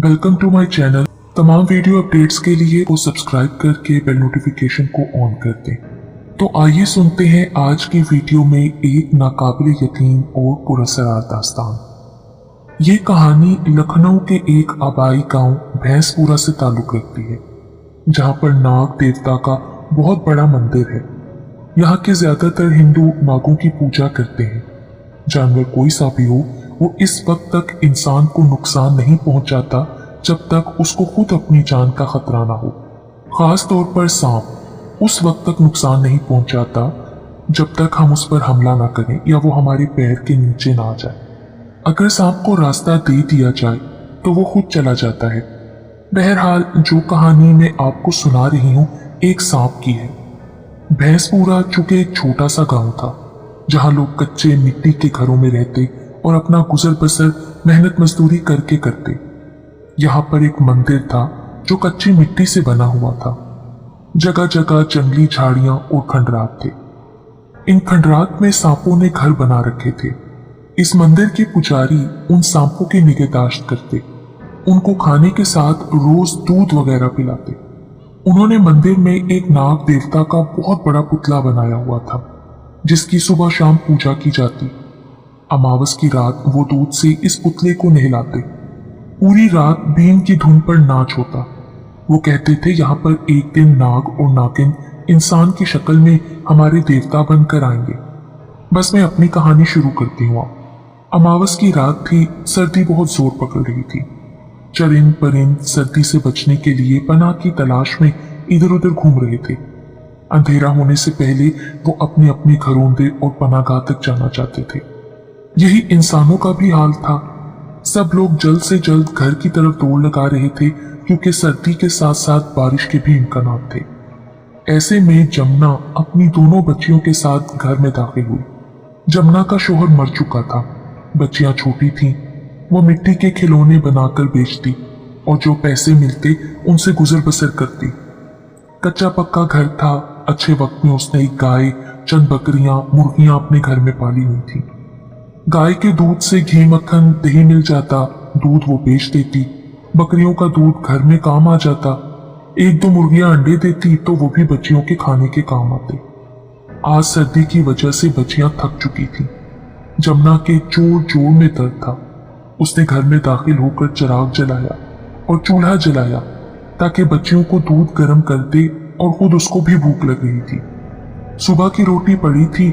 Welcome to my channel. तमाम video updates के लिए वो सब्सक्राइब करके बेल नोटिफिकेशन को ऑन कर दें। तो आइए सुनते हैं आज की वीडियो में एक नाकाबिल यकीन और पुरअसरार दास्तान। ये कहानी लखनऊ के एक आबाई गांव भैंसपुरा से ताल्लुक रखती है, जहां पर नाग देवता का बहुत बड़ा मंदिर है। यहाँ के ज्यादातर हिंदू नागों की पूजा करते हैं। जानवर कोई सा भी हो, वो इस वक्त तक इंसान को नुकसान नहीं पहुंचाता जब तक उसको खुद अपनी जान का खतरा ना हो। खास तौर पर सांप उस वक्त तक नुकसान नहीं पहुंचाता जब तक हम उस पर हमला ना करें या वो हमारे पैर के नीचे ना आ जाए। अगर सांप को रास्ता दे दिया जाए तो वो खुद चला जाता है। बहरहाल जो कहानी मैं आपको सुना रही हूँ एक सांप की है। भैंसपुरा चूंकि एक छोटा सा गांव था, जहां लोग कच्चे मिट्टी के घरों में रहते और अपना गुजर बसर मेहनत मजदूरी करके करते। यहाँ पर एक मंदिर था जो कच्ची मिट्टी से बना हुआ था। जगह जगह जंगली झाड़ियां और खंडरात थे। इन खंडरात में सांपों ने घर बना रखे थे। इस मंदिर के पुजारी उन सांपों की निगहदाश्त करते, उनको खाने के साथ रोज दूध वगैरह पिलाते। उन्होंने मंदिर में एक नाग देवता का बहुत बड़ा पुतला बनाया हुआ था, जिसकी सुबह शाम पूजा की जाती। अमावस की रात वो दूध से इस पुतले को नहलाते। पूरी रात बीन की धुन पर नाच होता। वो कहते थे यहाँ पर एक दिन नाग और नागिन इंसान की शक्ल में हमारे देवता बनकर आएंगे। बस मैं अपनी कहानी शुरू करती हूँ। अमावस की रात थी। सर्दी बहुत जोर पकड़ रही थी। चरिंद परिंद सर्दी से बचने के लिए पनाह की तलाश में इधर उधर घूम रहे थे। अंधेरा होने से पहले वो अपने अपने घरोंदे और पनाहगाह तक जाना चाहते थे। यही इंसानों का भी हाल था। सब लोग जल्द से जल्द घर की तरफ दौड़ लगा रहे थे, क्योंकि सर्दी के साथ साथ बारिश के भी इम्कानात थे। ऐसे में जमुना अपनी दोनों बच्चियों के साथ घर में दाखिल हुई। जमुना का शोहर मर चुका था। बच्चियां छोटी थीं। वो मिट्टी के खिलौने बनाकर बेचती और जो पैसे मिलते उनसे गुजर बसर करती। कच्चा पक्का घर था। अच्छे वक्त में उसने एक गाय, चंद बकरियां, मुर्गियां अपने घर में पाली हुई थी। गाय के दूध से घी, मक्खन, दही मिल जाता। दूध वो बेच देती। बकरियों का दूध घर में काम आ जाता। एक दो मुर्गियां अंडे देती तो वो भी बच्चियों के खाने के काम आते। आज सर्दी की वजह से बच्चियां थक चुकी थी। जमुना के जोर जोर में दर्द था। उसने घर में दाखिल होकर चिराग जलाया और चूल्हा जलाया ताकि बच्चियों को दूध गर्म कर दे, और खुद उसको भी भूख लग रही थी। सुबह की रोटी पड़ी थी।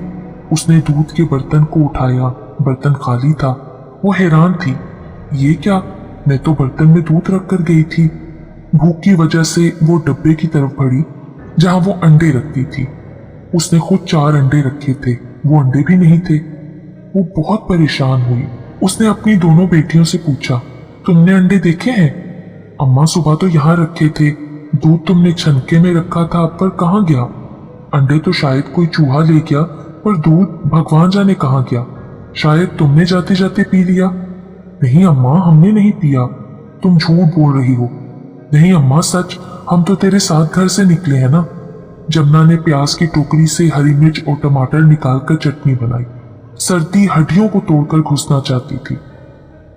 उसने दूध के बर्तन को उठाया। बर्तन खाली था। वो हैरान थी, ये क्या, मैं तो बर्तन में दूध रख कर गई थी। भूख की वजह से वो डब्बे की तरफ बढ़ी जहां वो अंडे रखती थी। उसने खुद 4 अंडे रखे थे, वो अंडे भी नहीं थे। वो बहुत परेशान हुई। उसने अपनी दोनों बेटियों से पूछा, तुमने अंडे देखे हैं? अम्मा सुबह तो यहाँ रखे थे। दूध तुमने छनके में रखा था, पर कहाँ गया? अंडे तो शायद कोई चूहा ले गया, पर दूध भगवान जाने कहाँ गया। शायद तुमने जाते जाते पी लिया। नहीं अम्मा, हमने नहीं पिया। तुम झूठ बोल रही हो। नहीं अम्मा, सच, हम तो तेरे साथ घर से निकले हैं ना। जमुना ने प्याज की टोकरी से हरी मिर्च और टमाटर निकालकर चटनी बनाई। सर्दी हड्डियों को तोड़कर घुसना चाहती थी।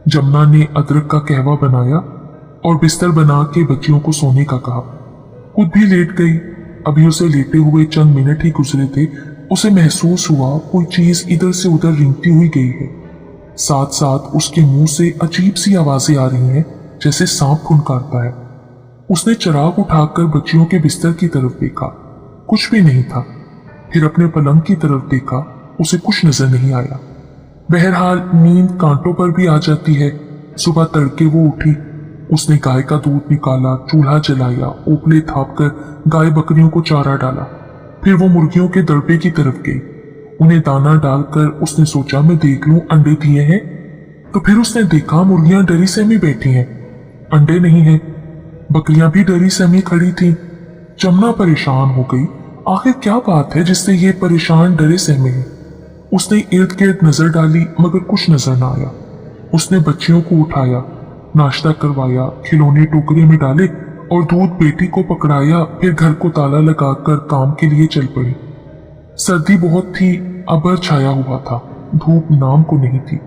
जमुना ने अदरक का कहवा बनाया और बिस्तर बना के बच्चियों को सोने का कहा। खुद भी लेट गई। अभी उसे लेटे हुए चंद मिनट ही गुजरे थे, उसे महसूस हुआ कोई चीज इधर से उधर रेंगती हुई गई है। साथ साथ उसके मुंह से अजीब सी आवाजें आ रही हैं, जैसे सांप फुनकारता है। उसने चिराग उठाकर बच्चियों के बिस्तर की तरफ देखा। कुछ भी नहीं था। फिर अपने पलंग की तरफ देखा। उसे कुछ नजर नहीं आया। बहरहाल नींद कांटों पर भी आ जाती है। सुबह तड़के वो उठी। उसने गाय का दूध निकाला, चूल्हा जलाया, ओपले थाप कर गाय बकरियों को चारा डाला। फिर वो मुर्गियों के दड़बे की तरफ गई। उन्हें दाना डालकर उसने सोचा, मैं देख लूं अंडे दिए हैं। तो फिर उसने देखा मुर्गियां डरी सहमी बैठी हैं। अंडे नहीं हैं। बकरियां भी डरी सहमी खड़ी थीं। जमुना परेशान हो गई। आखिर क्या बात है जिससे ये परेशान डरे सहमे हैं? उसने इर्द गिर्द नजर डाली, मगर कुछ नजर न आया। उसने बच्चियों को उठाया, नाश्ता करवाया, खिलौने टोकरी में डाले और दूध बेटी को पकड़ाया। फिर घर को ताला लगाकर काम के लिए चल पड़ी। सर्दी बहुत थी। अबर छाया हुआ था। धूप नाम को नहीं थी।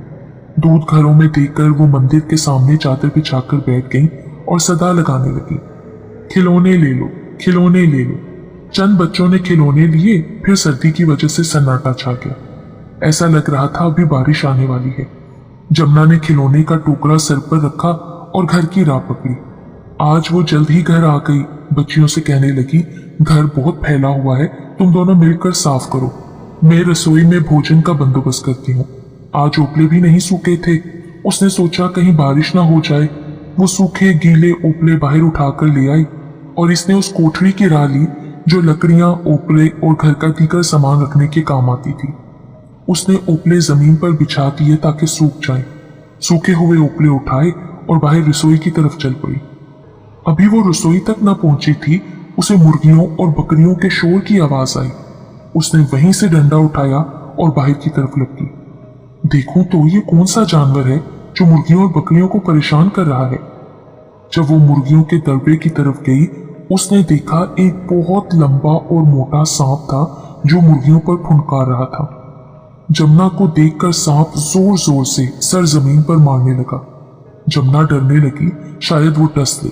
दूध घरों में देखकर वो मंदिर के सामने चादर बिछाकर बैठ गई और सदा लगाने लगी, खिलौने ले लो, खिलौने ले लो। चंद बच्चों ने खिलौने लिए, फिर सर्दी की वजह से सन्नाटा छा गया। ऐसा लग रहा था अभी बारिश आने वाली है। जमुना ने खिलौने का टुकड़ा सर पर रखा और घर की राह पकड़ी। आज वो जल्द ही घर आ गई। बच्चियों से कहने लगी, घर बहुत फैला हुआ है, तुम दोनों मिलकर साफ करो, मैं रसोई में भोजन का बंदोबस्त करती हूँ। आज ओपले भी नहीं सूखे थे। उसने सोचा कहीं बारिश ना हो जाए। वो सूखे गीले ओपले बाहर उठाकर ले आई और इसने उस कोठरी की राह ली जो लकड़ियां, ओपले और घर का दीगर सामान रखने के काम आती थी। उसने ओपले जमीन पर बिछा दिए ताकि सूख जाएं। सूखे हुए ओपले उठाए और बाहर रसोई की तरफ चल पड़ी। अभी वो रसोई तक न पहुंची थी, उसे मुर्गियों और बकरियों के शोर की आवाज आई। उसने वहीं से डंडा उठाया और बाहर की तरफ लपकी। देखूं तो ये कौन सा जानवर है जो मुर्गियों और बकरियों को परेशान कर रहा है। जब वो मुर्गियों के दरबे की तरफ गई, उसने देखा एक बहुत लंबा और मोटा सांप था जो मुर्गियों पर फुनकार रहा था। जमुना को देखकर सांप जोर जोर से सर जमीन पर मारने लगा। जमुना डरने लगी शायद वो डस ले,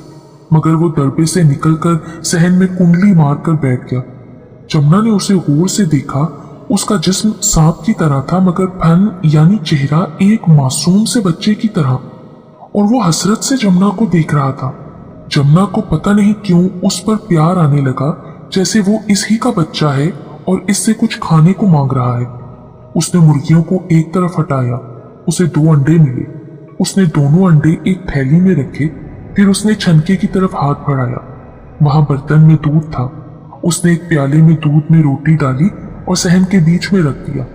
मगर वो दरबे से निकलकर सहन में कुंडली मारकर बैठ गया। जमुना ने उसे गौर से देखा। उसका जिस्म सांप की तरह था, मगर फन यानी चेहरा एक मासूम से बच्चे की तरह, और वो हसरत से जमुना को देख रहा था। जमुना को पता नहीं क्यों उस पर प्यार आने लगा, जैसे वो इसी का बच्चा है और इससे कुछ खाने को मांग रहा है। उसने मुर्गियों को एक तरफ हटाया। उसे 2 अंडे मिले। उसने दोनों अंडे एक थैली में रखे। फिर उसने छनके की तरफ हाथ बढ़ाया। वहां बर्तन में दूध था। उसने एक प्याले में दूध में रोटी डाली और सहन के बीच में रख दिया।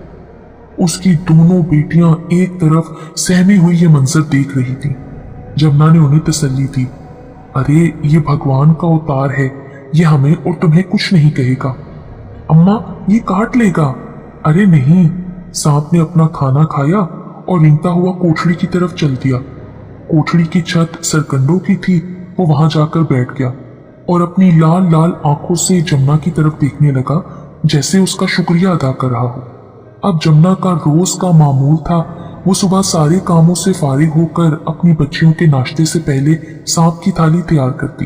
उसकी दोनों बेटियां एक तरफ सहमी हुई ये मंजर देख रही थी। जमुना ने उन्हें तसल्ली दी, अरे ये भगवान का अवतार है, ये हमें और तुम्हें कुछ नहीं कहेगा। अम्मा ये काट लेगा। अरे नहीं। सांप ने अपना खाना खाया और रेंगता हुआ कोठड़ी की तरफ चल दिया। कोठड़ी की छत सरकंडों की थी। वो वहां जाकर बैठ गया और अपनी लाल लाल आंखों से जमुना की तरफ देखने लगा, जैसे उसका शुक्रिया अदा कर रहा हो। अब जमुना का रोज का मामूल था, वो सुबह सारे कामों से फारिग होकर अपनी बच्चियों के नाश्ते से पहले सांप की थाली तैयार करती।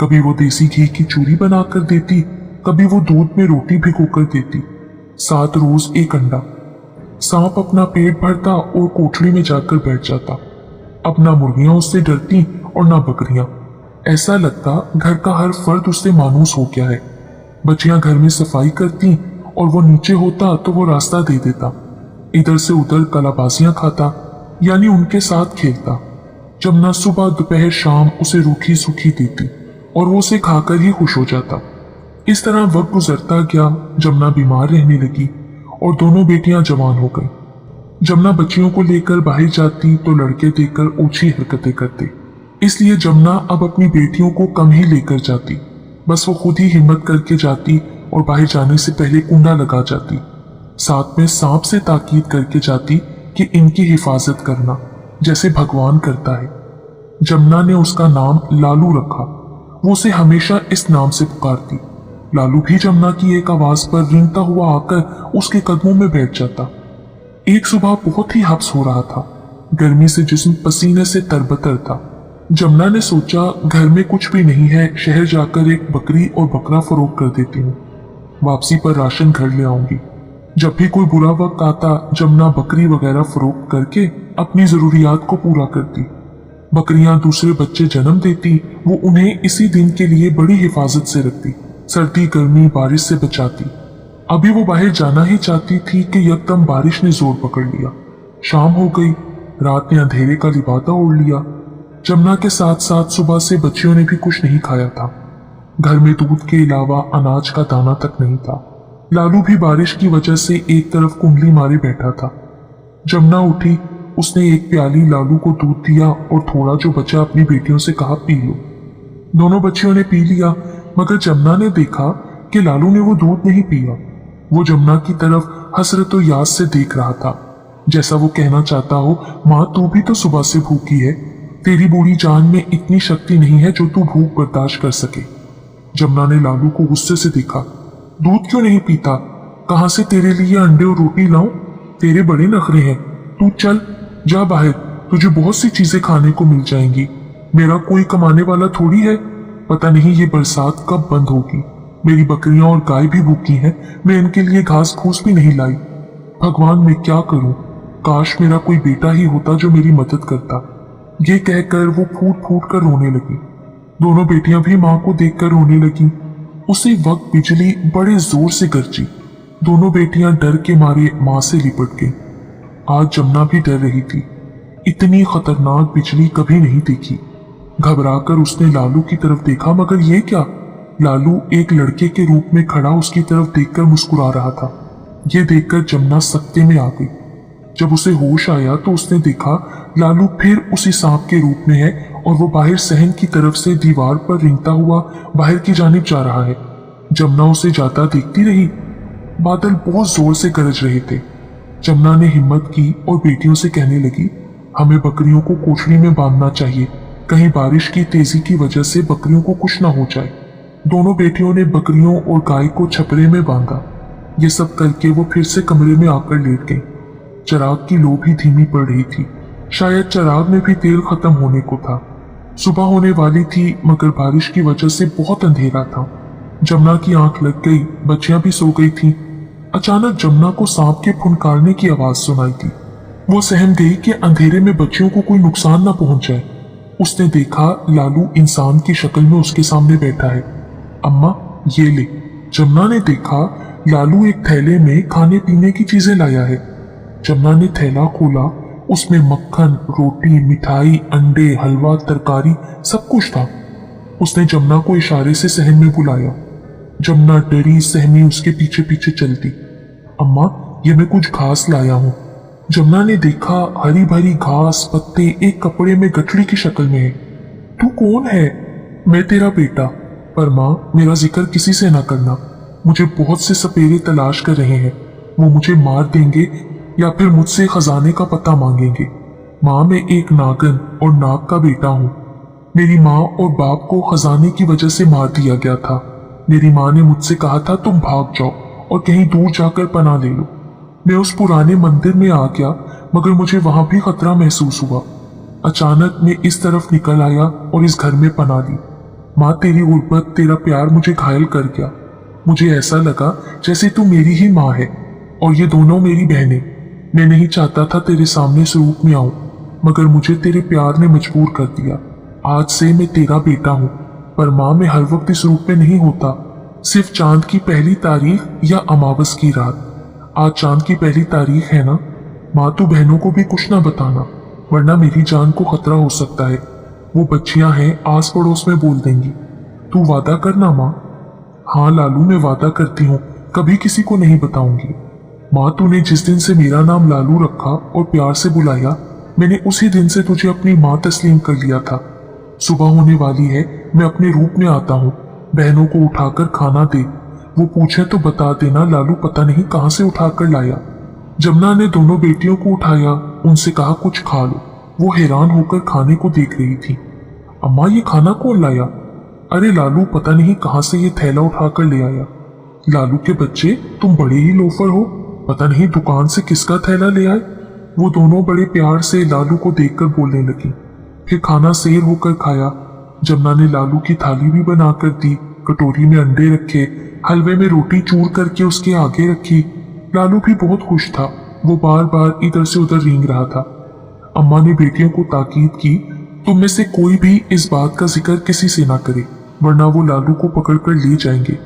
कभी वो देसी घी की चूरी बनाकर देती, कभी वो दूध में रोटी भिगोकर देती, साथ रोज एक अंडा। सांप अपना पेट भरता और कोठड़ी में जाकर बैठ जाता। अब ना मुर्गियां उससे डरती और ना बकरियां। ऐसा लगता घर का हर फर्द उससे मानूस हो गया है। बच्चियां घर में सफाई करती और वो नीचे होता तो वो रास्ता दे देता। इधर से उधर कलाबाजियां खाता, यानी उनके साथ खेलता। जमुना सुबह दोपहर शाम उसे रूखी सूखी देती और वो उसे खाकर ही खुश हो जाता। इस तरह वक्त गुजरता गया। जमुना बीमार रहने लगी और दोनों बेटियां जवान हो गई। जमुना बच्चियों को लेकर बाहर जाती तो लड़के देखकर ऊंची हरकतें करते, इसलिए जमुना अब अपनी बेटियों को कम ही लेकर जाती। बस वो खुद ही हिम्मत करके जाती और बाहर जाने से पहले कुंडा लगा जाती। साथ में सांप से ताकीद करके जाती कि इनकी हिफाजत करना, जैसे भगवान करता है। जमुना ने उसका नाम लालू रखा। वो उसे हमेशा इस नाम से पुकारती। लालू भी जमुना की एक आवाज पर रेंगता हुआ आकर उसके कदमों में बैठ जाता। एक सुबह बहुत ही हब्स हो रहा था। गर्मी से जिस्म पसीने से तरबतर था। जमुना ने सोचा घर में कुछ भी नहीं है, शहर जाकर एक बकरी और बकरा फरोख्त कर देती हूँ। वापसी पर राशन घर ले आऊंगी। जब भी कोई बुरा वक्त आता, जमुना बकरी वगैरह फरोख्त करके अपनी जरूरियात को पूरा करती। बकरियां दूसरे बच्चे जन्म देती, वो उन्हें इसी दिन के लिए बड़ी हिफाजत से रखती, सर्दी गर्मी बारिश से बचाती। अभी वो बाहर जाना ही चाहती थी कि यकदम बारिश ने जोर पकड़ लिया। शाम हो गई। रात ने अंधेरे का लिबादा ओढ़ लिया। जमुना के साथ साथ सुबह से बच्चियों ने भी कुछ नहीं खाया था। घर में दूध के अलावा अनाज का दाना तक नहीं था। लालू भी बारिश की वजह से एक तरफ कुंडली मारे बैठा था। जमुना उठी। उसने एक प्याली लालू को दूध दिया और थोड़ा जो बचा अपनी बेटियों से कहा पी लो। दोनों बच्चियों ने पी लिया, मगर जमुना ने देखा कि लालू ने वो दूध नहीं पिया। वो जमुना की तरफ हसरत और याद से देख रहा था, जैसा वो कहना चाहता हो, माँ तू भी तो सुबह से भूखी है, तेरी बूढ़ी जान में इतनी शक्ति नहीं है जो तू भूख बर्दाश्त कर सके। जमुना ने लालू को गुस्से से देखा। दूध क्यों नहीं पीता? कहां से तेरे लिए अंडे और रोटी लाऊं? तेरे बड़े नखरे हैं, तू चल। जा बाहर, तुझे बहुत सी चीजें खाने को मिल जाएंगी। मेरा कोई कमाने वाला थोड़ी है। पता नहीं ये बरसात कब बंद होगी। मेरी बकरियां और गाय भी भूखी हैं, मैं इनके लिए घास फूस भी नहीं लाई। भगवान, मैं क्या करूं? काश मेरा कोई बेटा ही होता जो मेरी मदद करता। ये कहकर वो फूट फूट कर रोने लगी। दोनों बेटियां भी मां को देखकर रोने लगी। उसी वक्त बिजली बड़े जोर से गरजी। दोनों बेटियां डर के मारे मां से लिपट गईं। आज जमुना भी डर रही थी। इतनी खतरनाक बिजली कभी नहीं देखी। घबराकर उसने लालू की तरफ देखा, मगर ये क्या? लालू एक लड़के के रूप में खड़ा उसकी तरफ देखकर मुस्कुरा रहा था। ये देखकर जमुना सकते में आ गई। जब उसे होश आया तो उसने देखा लालू फिर उसी सांप के रूप में है और वो बाहर सहन की तरफ से दीवार पर रेंगता हुआ बाहर की जानिब जा रहा है। जमुना उसे जाता देखती रही। बादल बहुत जोर से गरज रहे थे। जमुना ने हिम्मत की और बेटियों से कहने लगी, हमें बकरियों को कोठरी में बांधना चाहिए, कहीं बारिश की तेजी की वजह से बकरियों को कुछ ना हो जाए। दोनों बेटियों ने बकरियों और गाय को छपरे में बांधा। ये सब करके वो फिर से कमरे में आकर लेट गई। चिराग की लो भी धीमी पड़ रही थी। शायद चिराग में भी तेल खत्म होने को था। सुबह होने वाली थी, मगर बारिश की वजह से बहुत अंधेरा था। जमुना की आंख लग गई, बच्चियां भी सो गई थीं। अचानक जमुना को सांप के फुनकारने की आवाज सुनाई दी। वो सहम गई कि अंधेरे में बच्चियों को कोई नुकसान न पहुंच जाए। उसने देखा लालू इंसान की शक्ल में उसके सामने बैठा है। अम्मा, ये ले। जमुना ने देखा लालू एक थैले में खाने पीने की चीजें लाया है। जमुना ने थैला खोला। उसमें मक्खन, रोटी, मिठाई, अंडे, हलवा, तरकारी सब कुछ था। उसने जमुना को इशारे से सहन में बुलाया। जमुना डरी सहमी उसके पीछे पीछे चलती। अम्मा, ये मैं कुछ घास लाया हूँ। जमुना ने देखा हरी भरी घास, पत्ते एक कपड़े में गठड़ी की शक्ल में है। तू कौन है? मैं तेरा बेटा। पर माँ, मेरा जिक्र किसी से ना करना। मुझे बहुत से सपेरे तलाश कर रहे हैं। वो मुझे मार देंगे या फिर मुझसे खजाने का पता मांगेंगे। माँ, मैं एक नागन और नाग का बेटा हूँ। मेरी माँ और बाप को खजाने की वजह से मार दिया गया था। मेरी माँ ने मुझसे कहा था तुम भाग जाओ और कहीं दूर जाकर पनाह ले लो। मैं उस पुराने मंदिर में आ गया, मगर मुझे वहां भी खतरा महसूस हुआ। अचानक मैं इस तरफ निकल आया और इस घर में पनाह ली। माँ, तेरी गुर्बत, तेरा प्यार मुझे घायल कर गया। मुझे ऐसा लगा जैसे तू मेरी ही माँ है और ये दोनों मेरी बहनें। मैं नहीं चाहता था तेरे सामने इस रूप में आऊं, मगर मुझे तेरे प्यार ने मजबूर कर दिया। आज से मैं तेरा बेटा हूं। पर माँ, मैं हर वक्त इस रूप में नहीं होता, सिर्फ चांद की पहली तारीख या अमावस की रात। आज चांद की पहली तारीख है ना? माँ, तू बहनों को भी कुछ ना बताना, वरना मेरी जान को खतरा हो सकता है। वो बच्चियां हैं, आस पड़ोस में बोल देंगी। तू वादा करना माँ। हाँ लालू, मैं वादा करती हूँ, कभी किसी को नहीं बताऊंगी। माँ, तूने जिस दिन से मेरा नाम लालू रखा और प्यार से बुलाया, मैंने उसी दिन से तुझे अपनी माँ तस्लीम कर लिया था। सुबह होने वाली है, मैं अपने रूप में आता हूँ। बहनों को उठाकर खाना दे। वो पूछे तो बता देना लालू पता नहीं कहाँ से उठाकर लाया। जमुना ने दोनों बेटियों को उठाया, उनसे कहा कुछ खा लो। वो हैरान होकर खाने को देख रही थी। अम्मा, ये खाना कौन लाया? अरे लालू पता नहीं कहाँ से ये थैला उठाकर ले आया। लालू के बच्चे, तुम बड़े ही लोफर हो, पता नहीं दुकान से किसका थैला ले आए। वो दोनों बड़े प्यार से लालू को देखकर बोलने लगी। फिर खाना सेर होकर खाया। जमुना ने लालू की थाली भी बनाकर दी। कटोरी में अंडे रखे, हलवे में रोटी चूर करके उसके आगे रखी। लालू भी बहुत खुश था। वो बार बार इधर से उधर रेंग रहा था। अम्मा ने बेटियों को ताकीद की, तुम में से कोई भी इस बात का जिक्र किसी से ना करे, वरना वो लालू को पकड़कर ले जाएंगे।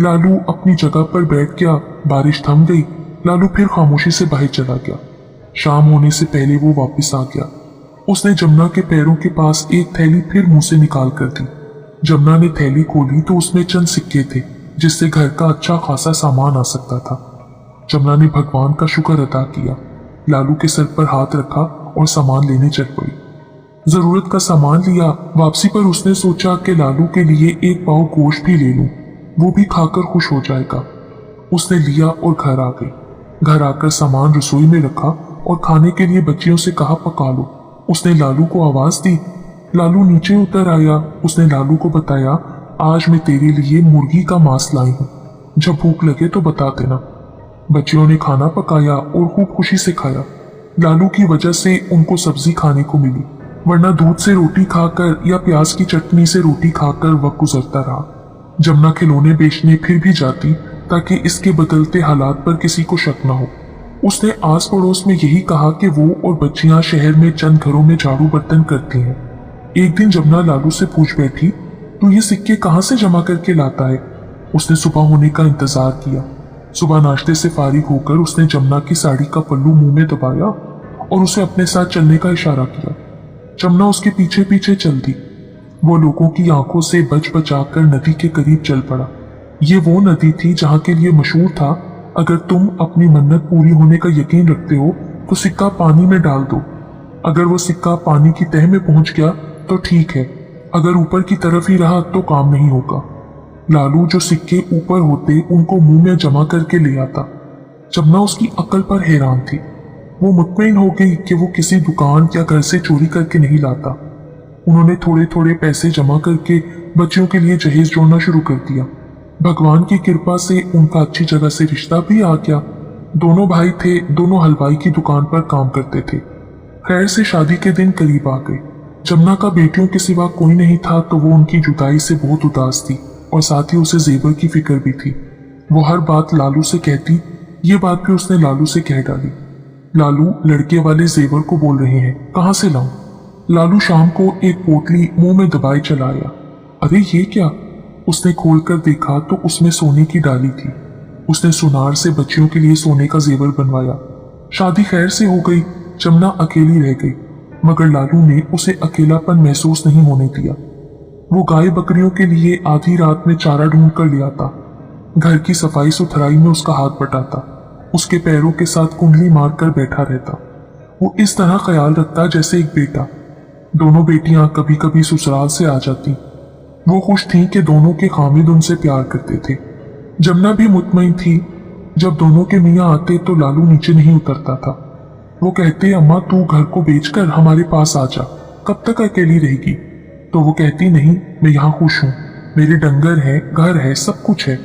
लालू अपनी जगह पर बैठ गया। बारिश थम गई। लालू फिर खामोशी से बाहर चला गया। शाम होने से पहले वो वापस आ गया। उसने जमुना के पैरों के पास एक थैली फिर मुंह से निकाल कर दी। जमुना ने थैली खोली तो उसमें चंद सिक्के थे, जिससे घर का अच्छा खासा सामान आ सकता था। जमुना ने भगवान का शुक्र अदा किया, लालू के सर पर हाथ रखा और सामान लेने चल पड़ी। जरूरत का सामान लिया। वापसी पर उसने सोचा कि लालू के लिए एक पाव गोश्त भी ले लूं, वो भी खाकर खुश हो जाएगा। उसने लिया और घर आ गई। घर आकर सामान रसोई में रखा और खाने के लिए बच्चियों से कहा पका लो। उसने लालू को आवाज दी। लालू नीचे उतर आया। उसने लालू को बताया, आज मैं तेरे लिए मुर्गी का मांस लाई हूँ, जब भूख लगे तो बता देना। बच्चियों ने खाना पकाया और खूब खुशी से खाया। लालू की वजह से उनको सब्जी खाने को मिली, वरना दूध से रोटी खाकर या प्याज की चटनी से रोटी खाकर वक्त गुजरता रहा। जमुना खिलौने बेचने फिर भी जाती ताकि इसके बदलते हालात पर किसी को शक न हो। उसने आस पड़ोस में यही कहा कि वो और बच्चियां शहर में चंद घरों में झाड़ू बर्तन करती हैं। एक दिन जमुना लालू से पूछ बैठी, तू ये सिक्के कहाँ से जमा करके लाता है? उसने सुबह होने का इंतजार किया। सुबह नाश्ते से फारिग होकर उसने जमुना की साड़ी का पल्लू मुंह में दबाया और उसे अपने साथ चलने का इशारा किया। जमुना उसके पीछे पीछे चल दी। वो लोगों की आंखों से बच बचाकर नदी के करीब चल पड़ा। ये वो नदी थी जहां के लिए मशहूर था, अगर तुम अपनी मन्नत पूरी होने का यकीन रखते हो तो सिक्का पानी में डाल दो। अगर वो सिक्का पानी की तह में पहुंच गया तो ठीक है, अगर ऊपर की तरफ ही रहा तो काम नहीं होगा। लालू जो सिक्के ऊपर होते उनको मुंह में जमा करके ले आता। जमुना उसकी अक्ल पर हैरान थी। वो मुतमईन हो गई कि वो किसी दुकान या घर से चोरी करके नहीं लाता। उन्होंने थोड़े थोड़े पैसे जमा करके बच्चियों के लिए जहेज जोड़ना शुरू कर दिया। भगवान की कृपा से उनका अच्छी जगह से रिश्ता भी आ गया। दोनों भाई थे, दोनों हलवाई की दुकान पर काम करते थे। खैर से शादी के दिन करीब आ गए। जमुना का बेटियों के सिवा कोई नहीं था तो वो उनकी जुदाई से बहुत उदास थी और साथ ही उसे जेवर की फिक्र भी थी। वो हर बात लालू से कहती। ये बात भी उसने लालू से कह डाली। लालू लड़के वाले जेवर को बोल रहे हैं, कहाँ से लाऊं? लालू शाम को एक पोटली मुंह में दबाए चला आया। अरे ये क्या? उसने खोलकर देखा तो उसमें सोने की डाली थी। उसने सुनार से बच्चियों के लिए सोने का जेवर बनवाया। शादी खैर से हो गई। जमुना अकेली रह गई, मगर लालू ने उसे अकेलापन महसूस नहीं होने दिया। वो गाय बकरियों के लिए आधी रात में चारा ढूंढ कर ले आता। घर की सफाई सुथराई में उसका हाथ बटाता। उसके पैरों के साथ कुंडली मारकर बैठा रहता। वो इस तरह ख्याल रखता जैसे एक बेटा। दोनों बेटियां कभी कभी ससुराल से आ जाती। वो खुश थीं कि दोनों के खामिद उनसे प्यार करते थे। जमुना भी मुतमईन थी। जब दोनों के मियाँ आते तो लालू नीचे नहीं उतरता था। वो कहते, अम्मा तू घर को बेचकर हमारे पास आ जा, कब तक अकेली रहेगी? तो वो कहती, नहीं, मैं यहाँ खुश हूँ, मेरे डंगर है, घर है, सब कुछ है।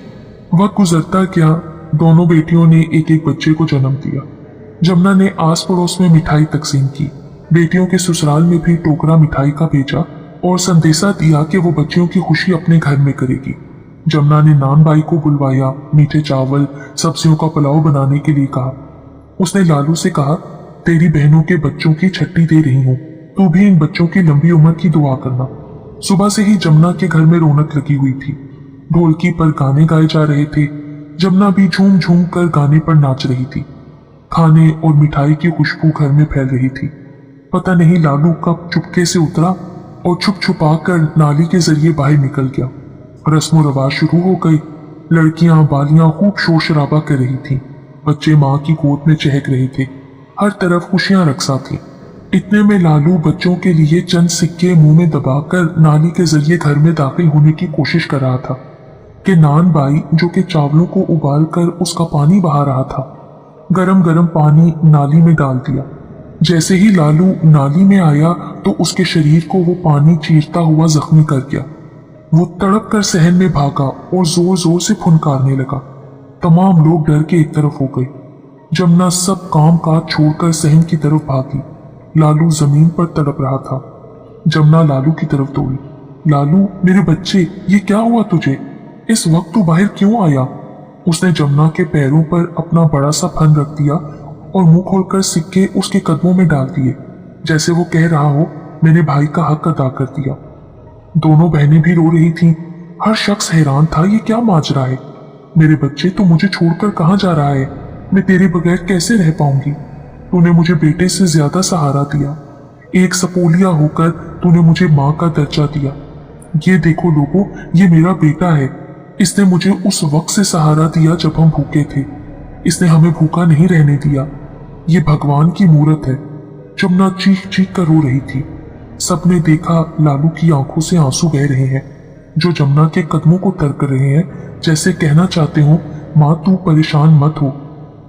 वक्त गुजरता गया। दोनों बेटियों ने एक एक बच्चे को जन्म दिया। जमुना ने आस पड़ोस में मिठाई तकसीम की। बेटियों के ससुराल में भी टोकरा मिठाई का भेजा और संदेशा दिया कि वो बच्चियों की खुशी अपने घर में करेगी। जमुना ने नान बाई को बुलवाया, मीठे चावल सब्जियों का पुलाव बनाने के लिए कहा। उसने लालू से कहा, तेरी बहनों के बच्चों की छट्टी दे रही हूँ, तू भी इन बच्चों की लंबी उम्र की दुआ करना। सुबह से ही जमुना के घर में रौनक लगी हुई थी। ढोलकी पर गाने गाए जा रहे थे। जमुना भी झूम झूम कर गाने पर नाच रही थी। खाने और मिठाई की खुशबू घर में फैल रही थी। पता नहीं लालू कब चुपके से उतरा और छुप छुपा कर नाली के जरिए बाहर निकल गया। रस्म रवाज शुरू हो गई। लड़कियां बालियां खूब शोर शराबा कर रही थीं। बच्चे माँ की गोद में चहक रहे थे। हर तरफ खुशियां रक्सा थी। इतने में लालू बच्चों के लिए चंद सिक्के मुंह में दबाकर नाली के जरिए घर में दाखिल होने की कोशिश कर रहा था कि नान बाई, जो कि चावलों को उबाल कर उसका पानी बहा रहा था, गरम गरम पानी नाली में डाल दिया। जैसे ही लालू नाली में आया तो उसके शरीर को वो पानी चीरता हुआ जख्मी कर गया। वो तड़प कर सहन में भागा और जोर जोर से फुनकारने लगा। तमाम लोग डर के एक तरफ हो गए। जमुना सब काम काज छोड़कर सहन की तरफ भागी। लालू जमीन पर तड़प रहा था। जमुना लालू की तरफ दौड़ी। लालू, मेरे बच्चे, ये क्या हुआ तुझे? इस वक्त तू बाहर क्यों आया? उसने जमुना के पैरों पर अपना बड़ा सा फन रख दिया और मुंह खोलकर सिक्के उसके कदमों में डाल दिए, जैसे वो कह रहा हो, मैंने भाई का हक अदा कर दिया। दोनों बहनें भी रो रही थीं। हर शख्स हैरान था, ये क्या माजरा है? मेरे बच्चे, तू मुझे छोड़कर कहाँ जा रहा है? मैं तेरे बगैर कैसे रह पाऊंगी? तूने मुझे बेटे से ज्यादा सहारा दिया। एक सपोलिया होकर तूने मुझे माँ का दर्जा दिया। ये देखो लोगों, ये मेरा बेटा है। इसने मुझे उस वक्त से सहारा दिया जब हम भूखे थे। इसने हमें भूखा नहीं रहने दिया। ये भगवान की मूरत है। जमुना चीख चीख कर रो रही थी। सबने देखा लालू की आंखों से आंसू बह रहे हैं, जो जमुना के कदमों को तर कर रहे हैं, जैसे कहना चाहते हो, माँ तू परेशान मत हो,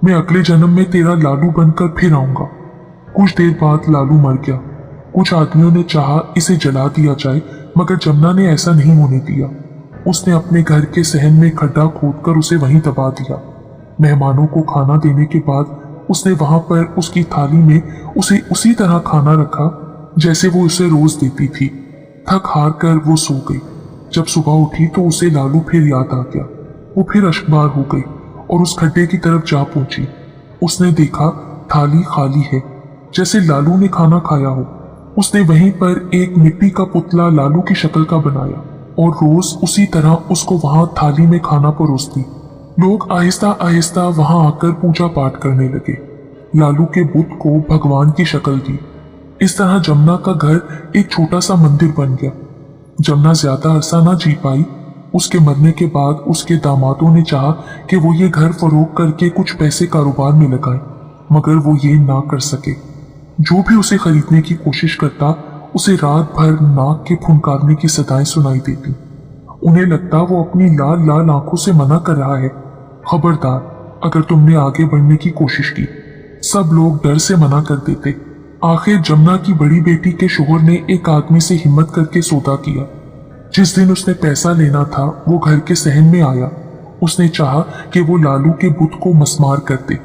मैं अगले जन्म में तेरा लालू बनकर फिर आऊंगा। कुछ देर बाद लालू मर गया। कुछ आदमियों ने चाहा इसे जला दिया जाए, मगर जमुना ने ऐसा नहीं होने दिया। उसने अपने घर के सहन में खड्डा खोदकर उसे वहीं दबा दिया। मेहमानों को खाना देने के बाद उसने वहां पर उसकी थाली में उसे उसी तरह खाना रखा जैसे वो उसे रोज देती थी। थक हार कर वो सो गई। जब सुबह उठी तो उसे लालू फिर याद आ गया। वो फिर अश्कबार हो गई और उस खड्डे की तरफ जा पहुंची। उसने देखा थाली खाली है, जैसे लालू ने खाना खाया हो। उसने वहीं पर एक मिट्टी का पुतला लालू की शक्ल का बनाया और रोज उसी तरह उसको वहां थाली में खाना परोसती। लोग आहिस्ता आहिस्ता वहां आकर पूजा पाठ करने लगे। लालू के बुत को भगवान की शक्ल दी। इस तरह जमुना का घर एक छोटा सा मंदिर बन गया। जमुना ज्यादा अरसा ना जी पाई। उसके मरने के बाद उसके दामादों ने चाहा कि वो ये घर फरोख्त करके कुछ पैसे कारोबार में लगाए, मगर वो ये ना कर सके। जो भी उसे खरीदने की कोशिश करता उसे रात भर नाक के फुनकारने की सदाएं सुनाई देती। उन्हें लगता वो अपनी लाल लाल आंखों से मना कर रहा है, खबरदार अगर तुमने आगे बढ़ने की कोशिश की। सब लोग डर से मना कर देते। आखिर जमुना की बड़ी बेटी के शोहर ने एक आदमी से हिम्मत करके सौदा किया। जिस दिन उसने पैसा लेना था वो घर के सहन में आया। उसने चाहा कि वो लालू के बुत को मसमार कर दे।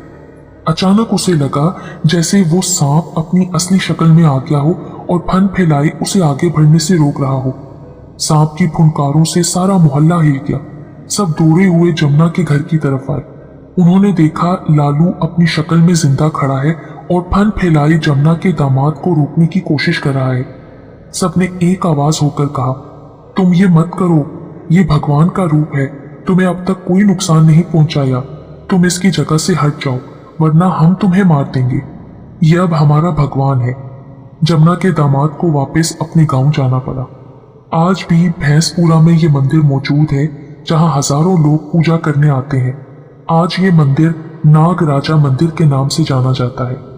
अचानक उसे लगा जैसे वो सांप अपनी असली शक्ल में आ गया हो और फन फैलाए उसे आगे बढ़ने से रोक रहा हो। सांप की फुनकारों से सारा मोहल्ला हिल गया। सब दौड़े हुए जमुना के घर की तरफ आए। उन्होंने देखा लालू अपनी शक्ल में जिंदा खड़ा है और फन फैलाई जमुना के दामाद को रोकने की कोशिश कर रहा है। सबने एक आवाज होकर कहा, तुम ये मत करो, ये भगवान का रूप है, तुम्हें अब तक कोई नुकसान नहीं पहुंचाया, तुम इसकी जगह से हट जाओ वरना हम तुम्हें मार देंगे। ये अब हमारा भगवान है। जमुना के दामाद को वापस अपने गांव जाना पड़ा। आज भी भैंसपुरा में ये मंदिर मौजूद है जहां हजारों लोग पूजा करने आते हैं। आज ये मंदिर नाग राजा मंदिर के नाम से जाना जाता है।